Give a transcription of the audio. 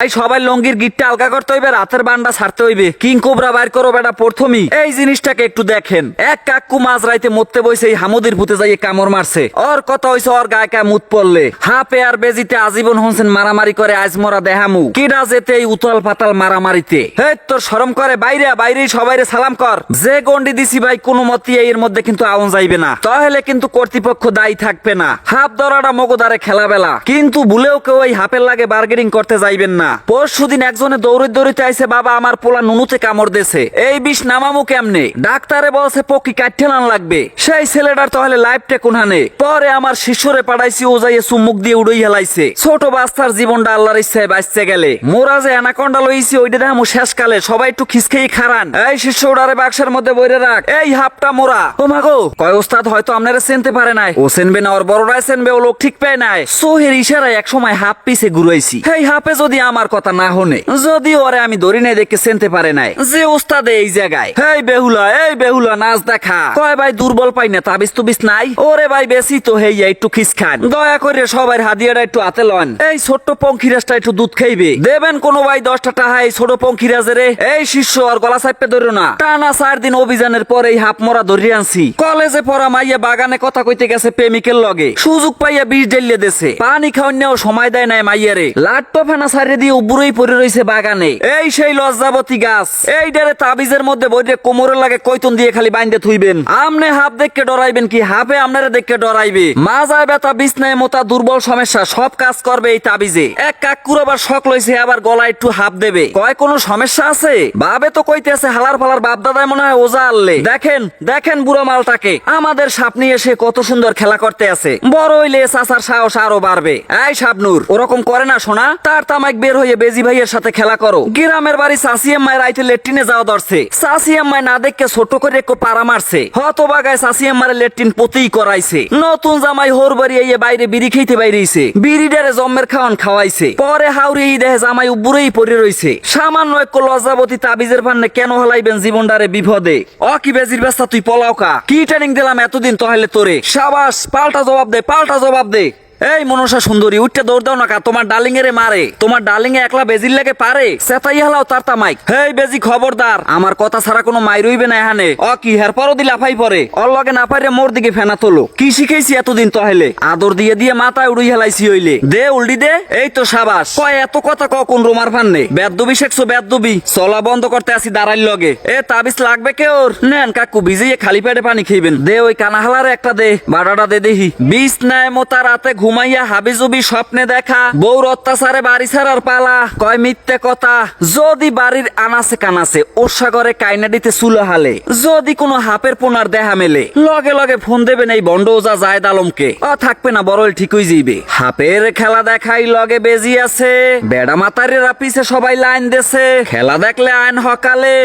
এই সবাই লঙ্গির গিটটা আলগা করতে হইবে, রাতের বান্ডা ছাড়তে হইবে। কিং কোবরা বাইর করো বেটা প্রথমেই। এই জিনিসটাকে একটু দেখেন, এক কাকু মাঝ রাইতে মরতে বইছে, এই হামুদির ভূতে যাইয়ে কামড় মারছে। ওর কথা হইছে ওর গায়ে কা মুত পড়লে। হাপে আর বেজিতে আজীবন হনছেন মারামারি করে, আজ মরা দেহামু কিডা যেতে এই উতল পাতাল মারামারিতে। হে তোর শরম করে, বাইরে বাইরে সবাইরে সালাম কর। যে গন্ডি দিছি ভাই কোনো মতে এর মধ্যে কিন্তু আউন যাইবে না, তাহলে কিন্তু কর্তৃপক্ষ দায়ী থাকবে না। হাফ ধরাটা মগদারে খেলাবেলা, কিন্তু ভুলেও কেউ এই হাপের লাগে বার্গেনিং করতে যাইবেন না। পরশুদিন একজনে দৌড়িতে আইছে, বাবা আমার পোলা নুনুতে কামড় দেছে, এই বিষ নামামু কেমনে? ডাক্তারে বলছে পকি কাটতে নান লাগবে। সেই ছেলেটার তাহলে লাইফটা কোনহানে? পরে আমার শিষ্যরে পাঠাইছি, ও যাইয়ে চুমুক দিয়ে উড়াই হেলাইছে। ছোট বাচ্চার জীবনটা আল্লাহর ইচ্ছায় বাঁচতে গেলে। মোরা যে অ্যানাকন্ডা লইছি ওইটা দেখামু শেষকালে, সবাই একটু খিসখেই খারান। এই শিষ্য ওটারে বাক্সের মধ্যে বইরে রাখ। এই হাপটা মোরা। ও মাগো, কয় ওস্তাদ হয়তো আপনারা চিনতে পারে নাই। ও চিনবে না, ওর বড়রাই চিনবে, ও লোক ঠিক পায় নাই। সোহের ইশারায় এক সময় হাপ পিছে ঘুরাইছি। এই হাপে যদি আমার কথা না হনে, যদি ওরে আমি ধরি নাই দেখে চিনতে পারে নাই যে ওস্তাদ এই জায়গায়। এই বেহুলা নাচ দেখা। কয় ভাই দুর্বল পাই না, তাবিজ তুবিজ নাই? ওরে ভাই বেশি তো হেইয়া একটু খিস খান, দয়া করে সবাই হাদিয়াটা একটু হাতে লন। এই ছোট্ট পঙ্খিরাজটা একটু দুধ খাইবে, দেবেন কোনো ভাই 10টা টাকা এই ছোট পঙ্খিরাজেরে। এই শিষ্য আর গলা চাপে ধরো না। টানা 4 দিন অভিযানের পরে এই হাপ মরা ধরিয়ে আনছি। কলেজে পড়া মাইয়া বাগানে কথা কইতে গেছে প্রেমিকের লগে, সুযোগ পাইয়া বিষ ঢেলিয়ে দেছে। পানি খাওয়ার সময় দেয় নাই মাইয়ারে, লাট্টো ফেনা সারিয়ে দিয়ে উবুরেই পড়ে রয়েছে বাগানে। এই সেই লজ্জাবতী গাছ, এই ডারে তাবিজের মধ্যে বইরে কোমরের লাগে কৈতন দিয়ে খালি বাইন্দে থুইবেন। আমনে হাফ দেখকে ডরাইবেন কি? হাফে আপনারা দেখকে ডরাইবে। মাজায় ব্যথা, বিছনায় মোতা, দুর্বল সমস্যা সব কাজ করবে এই তাবিজে। এক কাকুর আবার শখ লইছে, আবার গলায় একটু হাফ দেবে। কয় কোনো সমস্যা আছে? বাবে তো কইতেছে হালার ফালার বাপ দাদায় মনে হয় ওজা আনলে। দেখেন বুড়ো মালটাকে, আমাদের সাপ নিয়ে এসে কত সুন্দর খেলা করতে আছে। বড় হইলে চাচার সাহস আরো বাড়বে। এই শাবনুর ওরকম করে না শোনা, তার তামাক বের হয়ে বেজি ভাইয়ের সাথে খেলা করো। গ্রামের বাড়ি চাষি আম্মায় রাইতে লেট্রিনে যাওয়া ধরছে, চাষি আম্মায় না দেখে ছোট করে একটু পাড়া মারছে। হতবাগায় চাষি আম্মারে লেট্রিন পতেই করাইছে। নতুন জামাই হোর বাড়ি এই বাইরে বিড়ি খেতে বাইরেছে, বিড়িডারে জম্মের খাওয়াইছে। পরে হাউরি দেহে জামাই উবুরেই পড়ে রইছে। সামান্য এক লজ্জাবতী তাবিজের ফান্নে কেন হলাইবেন জীবনটারে বিপদে? কি বেজির ব্যস্তা তুই পলাওকা? কি ট্রেনিং দিলাম এতদিন তাহলে তোরে? সাবাস, পাল্টা জবাব দে। এই মনসা সুন্দরী, উঠতে দৌড় দাও না কা, তোমার ডার্লিং এরে মারে। তোমার ডার্লিং এ একলা বেজির লাগে পারে? সেটাই হালাও তার তামাইক। হেই বেজি খবরদার, আমার কথা ছাড়া কোনো মাই রইবে না এখানে। কি হের পরও দি লাফাই পরে, ওর লগে না পারে মোর দিকে ফেনা তোলো। কি শিখেছি এতদিন তাহলে? আদর দিয়ে মাথায় উড়ি হেলাইছি হইলে। দে উল্টি দে। এই তো সাবাস। কয় এত কথা কোন রোমার ফান্নে? বেদবি শেখছো বেদবি। চলা বন্ধ করতে আসি দাঁড়াইল লগে। তাবিজ লাগবে কে ওর? নেন কাকু, ভিজিয়ে খালি পেটে পানি খাইবেন। দে ওই কানাহালারে একটা দে, বাড়াটা দে দেখি। বিষ নাই মোতা রাতে ঘুমাইয়া হাবিজুবি স্বপ্নে দেখা, বউর অত্যাচারে বাড়ি ছাড়ার পালা। কয় মিথ্যে কথা। যদি বাড়ির আনাসে কানাসে ওরসাগরে কাইনাডিতে চুলো হালে, যদি কোনো হাপের পোনার দেহা মেলে, লগে ফোন দেবেন এই বন্ড ওজা জায়েদ আলমকে। থাকবে না বড়ল ঠিক হয়ে যাইবে। হাপের খেলা দেখাই লগে বেজি আছে, বেড়া মাতারেরা পিছে সবাই লাইন দেছে। খেলা দেখলে আইন হকালে।